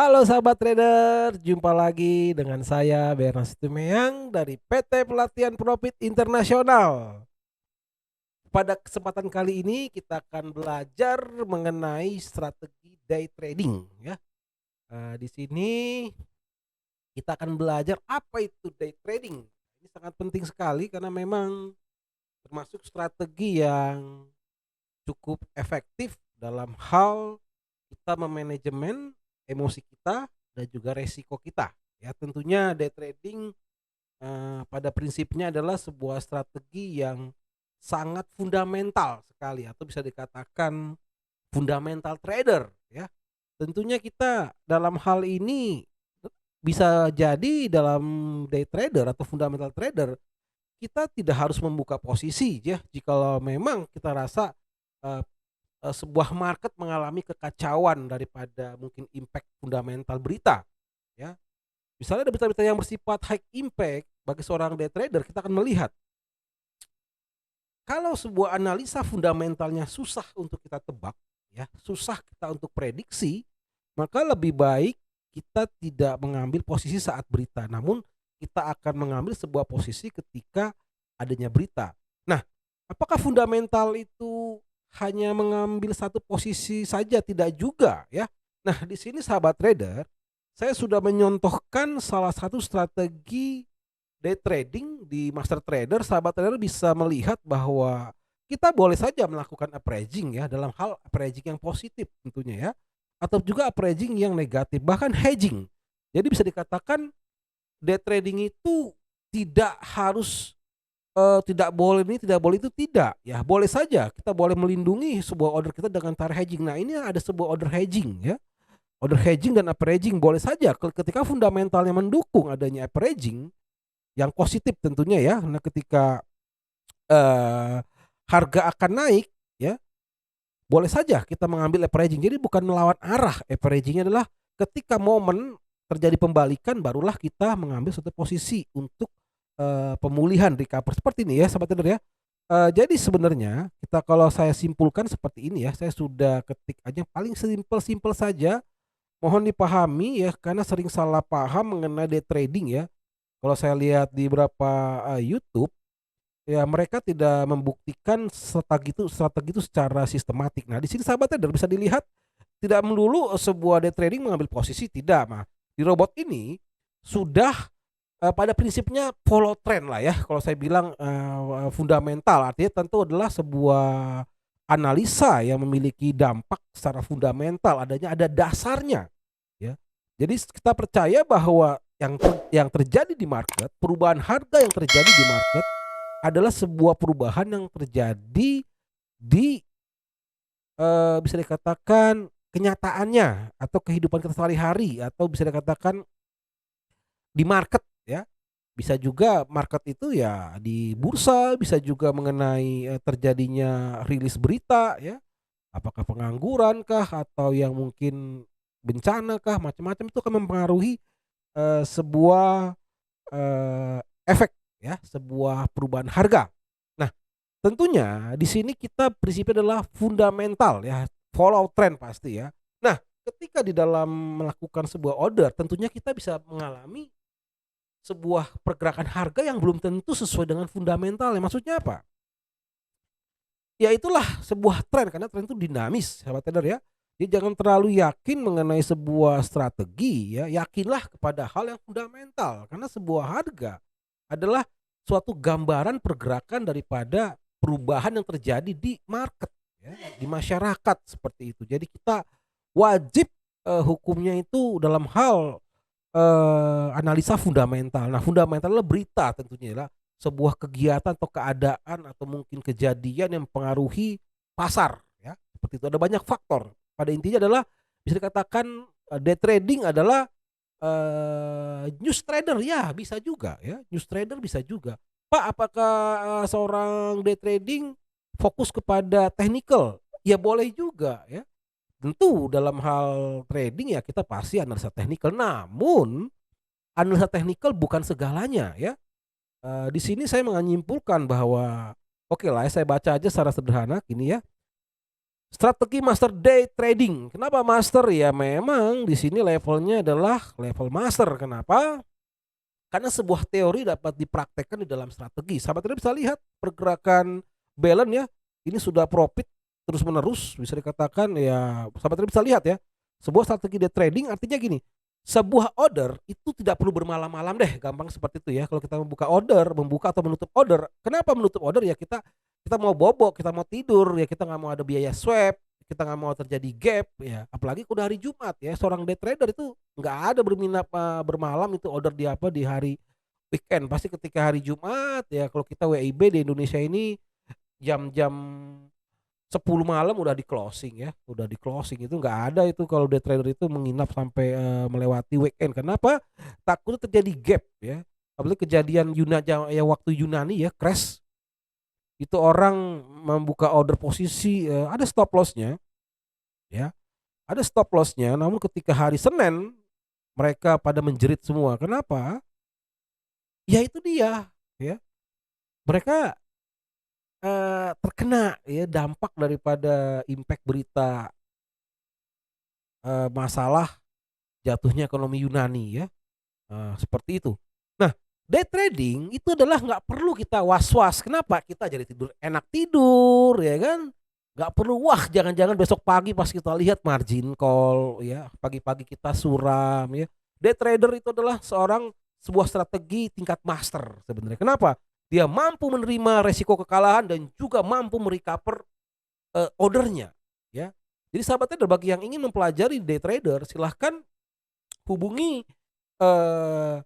Halo sahabat trader, jumpa lagi dengan saya Bernas Tumeyang dari PT Pelatihan Profit Internasional. Pada kesempatan kali ini kita akan belajar mengenai strategi day trading ya. Di sini kita akan belajar apa itu day trading. Ini sangat penting sekali karena memang termasuk strategi yang cukup efektif dalam hal kita memanajemen emosi kita dan juga resiko kita. Ya, tentunya day trading pada prinsipnya adalah sebuah strategi yang sangat fundamental sekali atau bisa dikatakan fundamental trader ya. Tentunya kita dalam hal ini bisa jadi dalam day trader atau fundamental trader kita tidak harus membuka posisi ya jikalau memang kita rasa eh, sebuah market mengalami kekacauan daripada mungkin impact fundamental berita ya. Misalnya ada berita-berita yang bersifat high impact bagi seorang day trader, kita akan melihat kalau sebuah analisa fundamentalnya susah untuk kita tebak ya, susah kita untuk prediksi, maka lebih baik kita tidak mengambil posisi saat berita, namun kita akan mengambil sebuah posisi ketika adanya berita. Nah, apakah fundamental itu hanya mengambil satu posisi saja? Tidak juga ya. Nah, di sini sahabat trader, saya sudah menyontohkan salah satu strategi day trading di master trader. Sahabat trader bisa melihat bahwa kita boleh saja melakukan appraising ya, dalam hal appraising yang positif tentunya ya, atau juga appraising yang negatif, bahkan hedging. Jadi bisa dikatakan day trading itu tidak harus tidak boleh ini, tidak boleh itu, tidak ya. Boleh saja kita boleh melindungi sebuah order kita dengan cara hedging. Nah, ini ada sebuah order hedging ya. Order hedging dan appraising boleh saja ketika fundamentalnya mendukung adanya appraising yang positif tentunya ya. Nah, ketika eh, harga akan naik ya, boleh saja kita mengambil appraising. Jadi bukan melawan arah, appraisingnya adalah ketika momen terjadi pembalikan barulah kita mengambil suatu posisi untuk pemulihan recover seperti ini ya sahabat trader ya. Jadi sebenarnya kita kalau saya simpulkan seperti ini ya, saya sudah ketik aja paling simpel-simpel saja. Mohon dipahami ya karena sering salah paham mengenai day trading ya. Kalau saya lihat di beberapa YouTube ya, mereka tidak membuktikan strategi itu secara sistematik. Nah, di sini sahabat trader bisa dilihat tidak melulu sebuah day trading mengambil posisi, tidak. Nah, di robot ini sudah pada prinsipnya follow trend lah ya. Kalau saya bilang fundamental artinya tentu adalah sebuah analisa yang memiliki dampak secara fundamental, ada dasarnya ya. Jadi kita percaya bahwa yang terjadi di market, perubahan harga yang terjadi di market adalah sebuah perubahan yang terjadi di bisa dikatakan kenyataannya atau kehidupan kita sehari-hari atau bisa dikatakan di market ya. Bisa juga market itu ya di bursa, bisa juga mengenai terjadinya rilis berita ya. Apakah pengangguran kah atau yang mungkin bencana kah, macam-macam itu akan mempengaruhi sebuah efek ya, sebuah perubahan harga. Nah, tentunya di sini kita prinsipnya adalah fundamental ya, follow trend pasti ya. Nah, ketika di dalam melakukan sebuah order tentunya kita bisa mengalami sebuah pergerakan harga yang belum tentu sesuai dengan fundamentalnya. Maksudnya apa? Ya itulah sebuah tren karena tren itu dinamis sahabat trader ya. Jadi jangan terlalu yakin mengenai sebuah strategi ya, yakinlah kepada hal yang fundamental karena sebuah harga adalah suatu gambaran pergerakan daripada perubahan yang terjadi di market ya, di masyarakat seperti itu. Jadi kita wajib hukumnya itu dalam hal analisa fundamental. Nah, fundamental adalah berita tentunya ya, sebuah kegiatan atau keadaan atau mungkin kejadian yang mempengaruhi pasar ya. Seperti itu ada banyak faktor. Pada intinya adalah bisa dikatakan day trading adalah news trader ya, bisa juga ya. News trader bisa juga. Pak, apakah seorang day trading fokus kepada technical? Ya boleh juga ya. Tentu dalam hal trading ya kita pasti analisa teknikal, namun analisa teknikal bukan segalanya ya. Di sini saya menyimpulkan bahwa oke lah ya, saya baca aja secara sederhana gini ya. Strategi master day trading. Kenapa master? Ya memang di sini levelnya adalah level master. Kenapa? Karena sebuah teori dapat dipraktekkan di dalam strategi. Sahabat trader bisa lihat pergerakan balance ya. Ini sudah profit terus menerus, bisa dikatakan ya, sahabat trader bisa lihat ya. Sebuah strategi day trading artinya gini, sebuah order itu tidak perlu bermalam-malam deh, gampang seperti itu ya. Kalau kita membuka order, membuka atau menutup order, kenapa menutup order ya, kita kita mau bobok, kita mau tidur ya, kita nggak mau ada biaya swap, kita nggak mau terjadi gap ya, apalagi udah hari Jumat ya, seorang day trader itu nggak ada berminat bermalam itu order di apa di hari weekend, pasti ketika hari Jumat ya. Kalau kita WIB di Indonesia ini jam-jam 10 malam udah di closing ya, udah di closing, itu nggak ada itu kalau day trader itu menginap sampai melewati weekend. Kenapa? Takut terjadi gap ya. Apalagi kejadian ya waktu Yunani ya crash, itu orang membuka order posisi ada stop lossnya ya, ada stop lossnya. Namun ketika hari Senin mereka pada menjerit semua. Kenapa? Ya itu dia ya. Mereka terkena ya dampak daripada impact berita masalah jatuhnya ekonomi Yunani ya, seperti itu. Nah, day trading itu adalah nggak perlu kita was-was. Kenapa? Kita jadi tidur enak tidur ya kan, nggak perlu wah jangan-jangan besok pagi pas kita lihat margin call ya, pagi-pagi kita suram ya. Day trader itu adalah sebuah strategi tingkat master sebenarnya. Kenapa? Dia mampu menerima resiko kekalahan dan juga mampu merecover ordernya ya. Jadi sahabat trader, bagi yang ingin mempelajari day trader silahkan hubungi eh,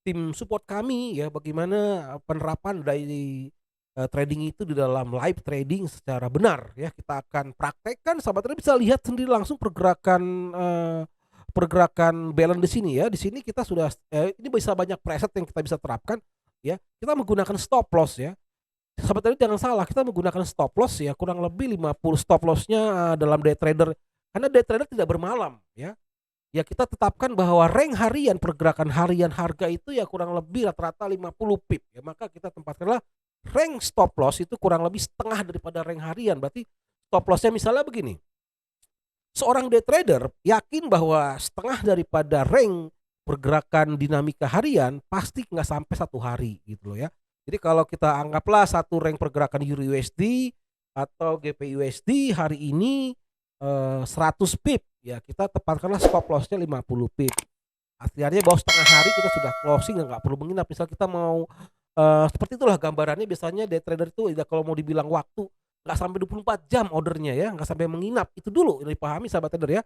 tim support kami ya, bagaimana penerapan dari trading itu di dalam live trading secara benar ya. Kita akan praktekkan, sahabat trader bisa lihat sendiri langsung pergerakan balance di sini ya. Di sini kita sudah ini bisa banyak preset yang kita bisa terapkan ya. Kita menggunakan stop loss ya. Sahabat trader jangan salah, kita menggunakan stop loss ya, kurang lebih 50 stop lossnya dalam day trader. Karena day trader tidak bermalam ya. Ya kita tetapkan bahwa rank harian, pergerakan harian harga itu ya kurang lebih rata-rata 50 pip ya. Maka kita tempatkanlah rank stop loss itu kurang lebih setengah daripada rank harian. Berarti stop lossnya misalnya begini. Seorang day trader yakin bahwa setengah daripada rank pergerakan dinamika harian pasti nggak sampai 1 hari gitu loh ya. Jadi kalau kita anggaplah satu rank pergerakan Euro USD atau GBP USD hari ini 100 pip ya, kita tepatkanlah stop lossnya 50 pip. Artinya bahwa setengah hari kita sudah closing, nggak perlu menginap. Misal kita mau seperti itulah gambarannya. Biasanya day trader itu ya, kalau mau dibilang waktu nggak sampai 24 jam ordernya ya, nggak sampai menginap. Itu dulu yang dipahami sahabat trader ya.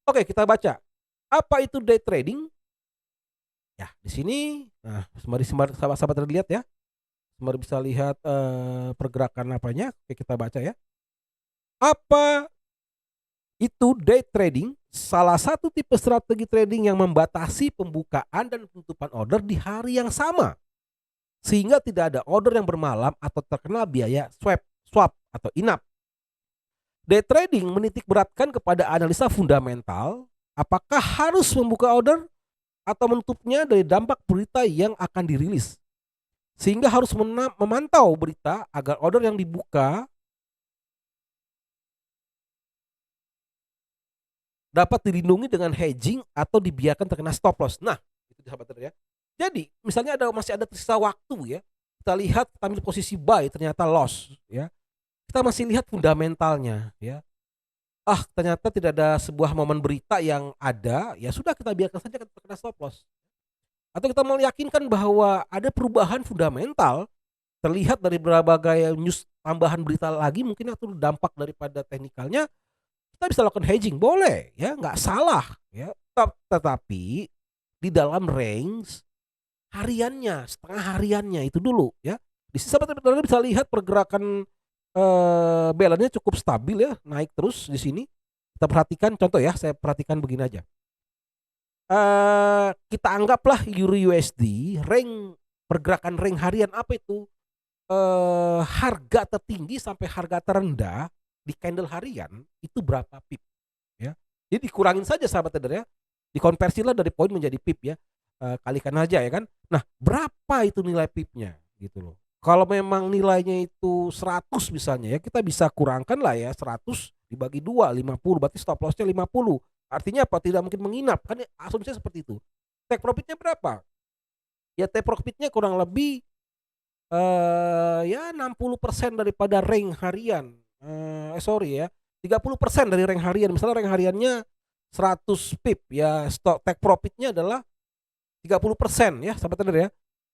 Oke, kita baca. Apa itu day trading? Ya, di sini nah, mari sahabat trader lihat ya. Mari bisa lihat pergerakan apanya. Oke, kita baca ya. Apa itu day trading? Salah satu tipe strategi trading yang membatasi pembukaan dan penutupan order di hari yang sama, sehingga tidak ada order yang bermalam atau terkena biaya swap atau inap. Day trading menitik beratkan kepada analisa fundamental, apakah harus membuka order atau menutupnya dari dampak berita yang akan dirilis, sehingga harus memantau berita agar order yang dibuka dapat dilindungi dengan hedging atau dibiarkan terkena stop loss. Nah, itu sahabat trader ya. Jadi, misalnya masih ada tersisa waktu ya. Kita lihat, kita ambil posisi buy, ternyata loss ya. Kita masih lihat fundamentalnya ya. Ternyata tidak ada sebuah momen berita yang ada, ya sudah kita biarkan saja terkena stop loss. Atau kita meyakinkan bahwa ada perubahan fundamental terlihat dari berbagai news tambahan berita lagi mungkin, atau dampak daripada teknikalnya, kita bisa lakukan hedging, boleh ya, nggak salah ya. Tetapi di dalam range hariannya, setengah hariannya itu dulu ya. Di sini sahabat trader bisa lihat pergerakan balance-nya cukup stabil ya, naik terus di sini. Kita perhatikan contoh ya, saya perhatikan begini aja. Kita anggaplah Euro USD pergerakan rank harian apa itu? Harga tertinggi sampai harga terendah di candle harian itu berapa pip ya. Jadi dikurangin saja sahabat trader ya. Dikonversilah dari poin menjadi pip ya. Kalikan aja ya kan. Nah, berapa itu nilai pipnya gitu loh. Kalau memang nilainya itu 100 misalnya ya, kita bisa kurangkan lah ya 100 dibagi 2, 50 berarti stop loss-nya 50. Artinya apa? Tidak mungkin menginap, kan asumsinya seperti itu. Take profit-nya berapa? Ya take profit-nya kurang lebih, ya 60% daripada rank harian, sorry ya, 30% dari rank harian. Misalnya rank hariannya 100 pip, ya take profit-nya adalah 30% ya, sahabat trader ya.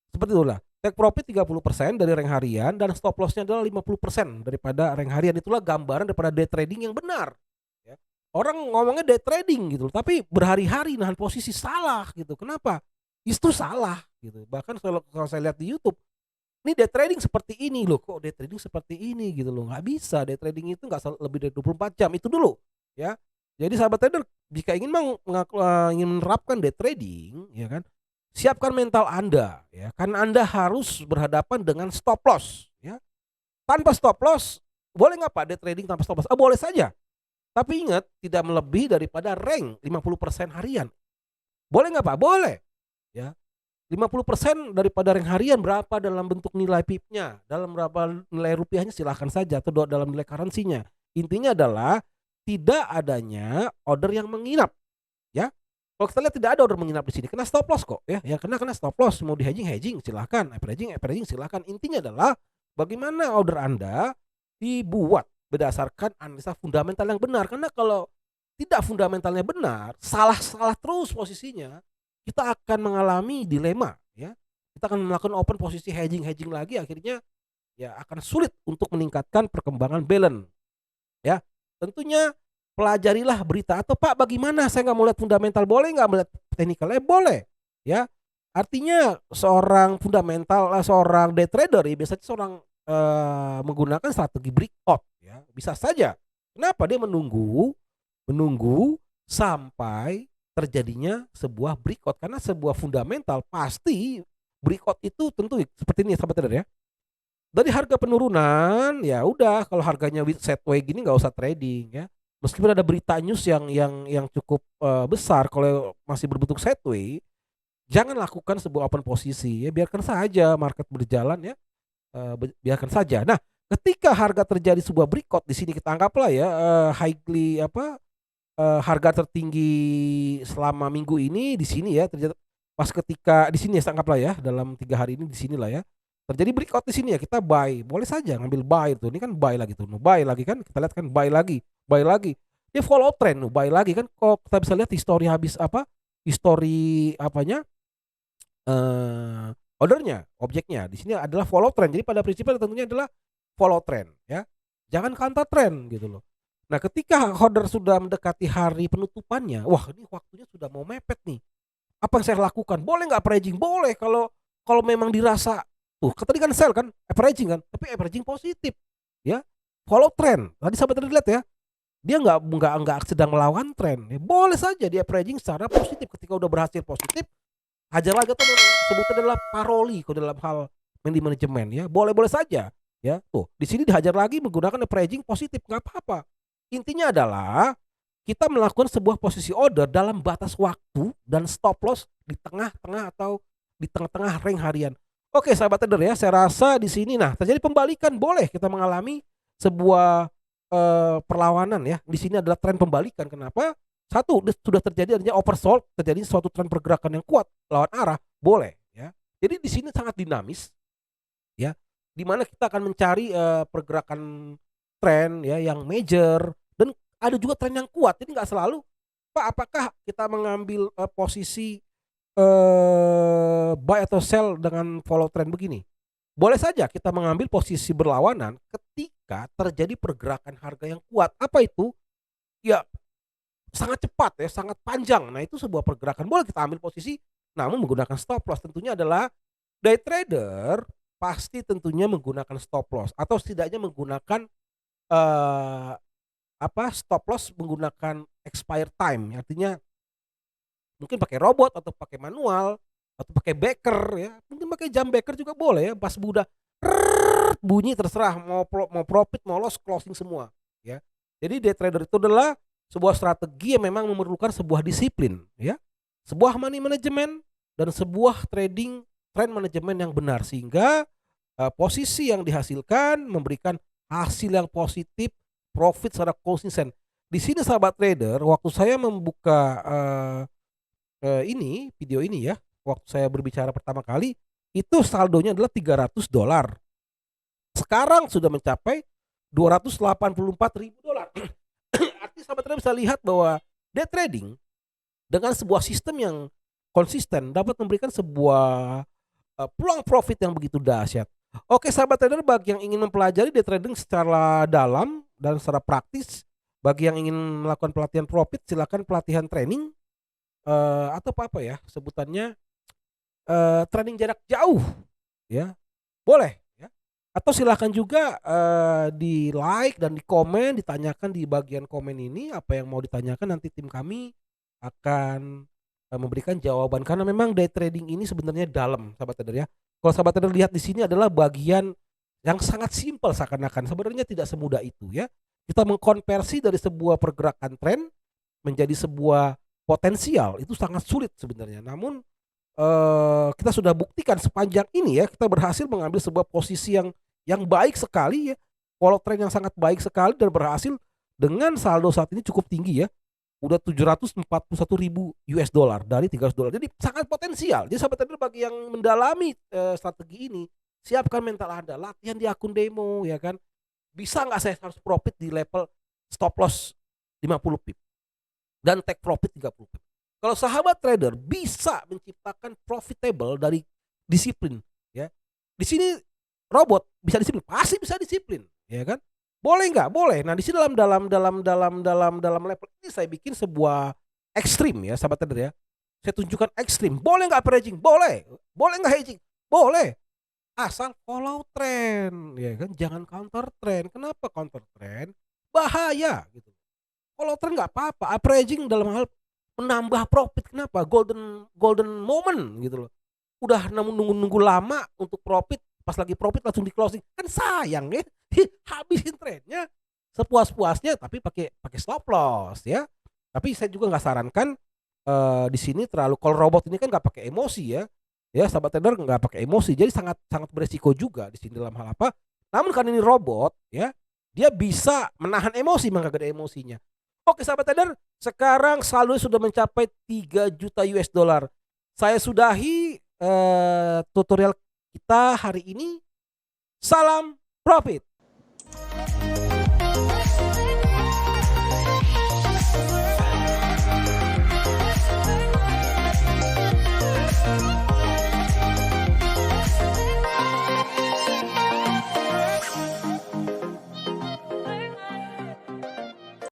Seperti itulah. Take profit 30% dari rank harian dan stop loss-nya adalah 50% daripada rank harian. Itulah gambaran daripada day trading yang benar. Ya. Orang ngomongnya day trading gitu, tapi berhari-hari nahan posisi salah gitu. Kenapa? Itu salah gitu. Bahkan kalau saya lihat di YouTube, ini day trading seperti ini loh, kok day trading seperti ini gitu loh. Nggak bisa, day trading itu nggak lebih dari 24 jam itu dulu ya. Jadi sahabat trader jika ingin menerapkan day trading ya kan, siapkan mental Anda ya, karena Anda harus berhadapan dengan stop loss ya. Tanpa stop loss boleh nggak Pak day trading tanpa stop loss? Boleh saja. Tapi ingat tidak melebihi daripada rank 50% harian. Boleh nggak Pak? Boleh. Ya. 50% daripada rank harian berapa dalam bentuk nilai pipnya, dalam berapa nilai rupiahnya silahkan saja atau dalam nilai currency-nya. Intinya adalah tidak adanya order yang menginap ya. Kalau kita lihat tidak ada order menginap di sini, kena stop loss kok ya. Yang kena stop loss, mau di hedging silahkan, averaging silahkan. Intinya adalah bagaimana order Anda dibuat berdasarkan analisa fundamental yang benar. Karena kalau tidak fundamentalnya benar, salah terus posisinya, kita akan mengalami dilema ya. Kita akan melakukan open posisi hedging lagi, akhirnya ya akan sulit untuk meningkatkan perkembangan balance ya. Tentunya pelajarilah berita atau Pak bagaimana saya nggak mau lihat fundamental, boleh nggak melihat teknikal? Boleh ya. Artinya seorang day trader ya biasanya menggunakan strategi breakout ya, bisa saja. Kenapa? Dia menunggu sampai terjadinya sebuah breakout, karena sebuah fundamental pasti breakout itu tentu seperti ini sahabat trader ya. Dari harga penurunan ya udah, kalau harganya sideways gini nggak usah trading ya. Meskipun ada berita news yang cukup besar, kalau masih berbentuk sideways jangan lakukan sebuah open posisi ya, biarkan saja market berjalan ya, biarkan saja. Nah, ketika harga terjadi sebuah breakout di sini kita anggaplah ya, harga tertinggi selama minggu ini di sini ya, terjadi pas ketika di sini ya, anggaplah ya dalam 3 hari ini di sinilah ya. Terjadi breakout di sini ya, kita buy, boleh saja ngambil buy tuh. Ini kan buy lagi tuh, buy lagi kan, kita lihat kan buy lagi, buy lagi. Dia follow trend, buy lagi kan. Kok kita bisa lihat histori apanya? Ordernya, objeknya di sini adalah follow trend. Jadi pada prinsipnya tentunya adalah follow trend ya. Jangan counter trend gitu loh. Nah, ketika order sudah mendekati hari penutupannya, wah ini waktunya sudah mau mepet nih. Apa yang saya lakukan? Boleh nggak averaging? Boleh kalau kalau memang dirasa tuh, tadi kan sell kan, averaging kan, tapi averaging positif ya. Follow trend. Tadi sahabat tadi lihat ya. Dia nggak sedang melawan tren. Ya, boleh saja dia averaging secara positif. Ketika udah berhasil positif, hajar lagi atau sebutnya adalah paroli kalau dalam hal manajemen ya. Boleh-boleh saja ya. Tuh, di sini dihajar lagi menggunakan averaging positif, nggak apa-apa. Intinya adalah kita melakukan sebuah posisi order dalam batas waktu dan stop loss di tengah-tengah atau di tengah-tengah rank harian. Oke, sahabat trader ya, saya rasa di sini nah terjadi pembalikan, boleh kita mengalami sebuah perlawanan ya. Di sini adalah tren pembalikan. Kenapa? Satu, sudah terjadi adanya oversold, terjadi suatu tren pergerakan yang kuat lawan arah, boleh ya. Jadi di sini sangat dinamis ya. Di mana kita akan mencari pergerakan tren ya yang major, dan ada juga tren yang kuat. Jadi nggak selalu Pak, apakah kita mengambil posisi buy atau sell dengan follow trend begini? Boleh saja kita mengambil posisi berlawanan ketika terjadi pergerakan harga yang kuat. Apa itu? Ya sangat cepat ya, sangat panjang. Nah, itu sebuah pergerakan boleh kita ambil posisi namun menggunakan stop loss. Tentunya adalah day trader pasti tentunya menggunakan stop loss atau setidaknya menggunakan eh, stop loss menggunakan expire time. Artinya mungkin pakai robot atau pakai manual atau pakai beker ya. Mungkin pakai jam beker juga boleh ya. Pas udah bunyi terserah mau profit mau loss closing semua ya. Jadi day trader itu adalah sebuah strategi yang memang memerlukan sebuah disiplin ya. Sebuah money management dan sebuah trend management yang benar, sehingga posisi yang dihasilkan memberikan hasil yang positif, profit secara konsisten. Di sini sahabat trader, waktu saya membuka ini video ini ya, waktu saya berbicara pertama kali itu saldonya adalah $300. Sekarang sudah mencapai $284.000. Artinya sahabat trader bisa lihat bahwa day trading dengan sebuah sistem yang konsisten dapat memberikan sebuah peluang profit yang begitu dahsyat. Oke sahabat trader, bagi yang ingin mempelajari day trading secara dalam dan secara praktis, bagi yang ingin melakukan pelatihan profit, silakan pelatihan training atau apa ya sebutannya, training jarak jauh ya, boleh ya. Atau silakan juga di like dan di komen, ditanyakan di bagian komen ini apa yang mau ditanyakan, nanti tim kami akan memberikan jawaban, karena memang day trading ini sebenarnya dalam sahabat trader ya. Kalau sahabat trader lihat di sini adalah bagian yang sangat simpel, seakan-akan sebenarnya tidak semudah itu ya. Kita mengkonversi dari sebuah pergerakan tren menjadi sebuah potensial itu sangat sulit sebenarnya. Namun kita sudah buktikan sepanjang ini ya, kita berhasil mengambil sebuah posisi yang baik sekali ya. Follow tren yang sangat baik sekali dan berhasil dengan saldo saat ini cukup tinggi ya. Udah $741.000 dari $300. Jadi sangat potensial. Jadi sahabat trader, bagi yang mendalami strategi ini, siapkan mental Anda, latihan di akun demo ya kan. Bisa nggak saya harus profit di level stop loss 50 pip dan take profit 30 pip. Kalau sahabat trader bisa menciptakan profitable dari disiplin ya. Di sini robot bisa disiplin, pasti bisa disiplin ya kan. Boleh nggak? Boleh. Nah, di sini dalam level ini saya bikin sebuah ekstrim ya sahabat trader ya. Saya tunjukkan ekstrim. Boleh nggak averaging? Boleh. Boleh nggak hedging? Boleh. Asal follow trend ya kan, jangan counter trend. Kenapa counter trend? Bahaya gitu. Follow trend nggak apa-apa. Averaging dalam hal menambah profit. Kenapa? Golden moment gitu loh. Udah nunggu lama untuk profit, pas lagi profit langsung di closing. Kan sayang ya. Habisin trennya sepuas-puasnya, tapi pakai stop loss ya. Tapi saya juga nggak sarankan di sini terlalu, kalau robot ini kan nggak pakai emosi ya. Ya sahabat trader nggak pakai emosi, jadi sangat sangat beresiko juga di sini dalam hal apa. Namun karena ini robot ya, dia bisa menahan emosi, maka gak ada emosinya. Oke sahabat trader, sekarang saldo sudah mencapai $3 juta. Saya sudahi tutorial kita hari ini. Salam profit.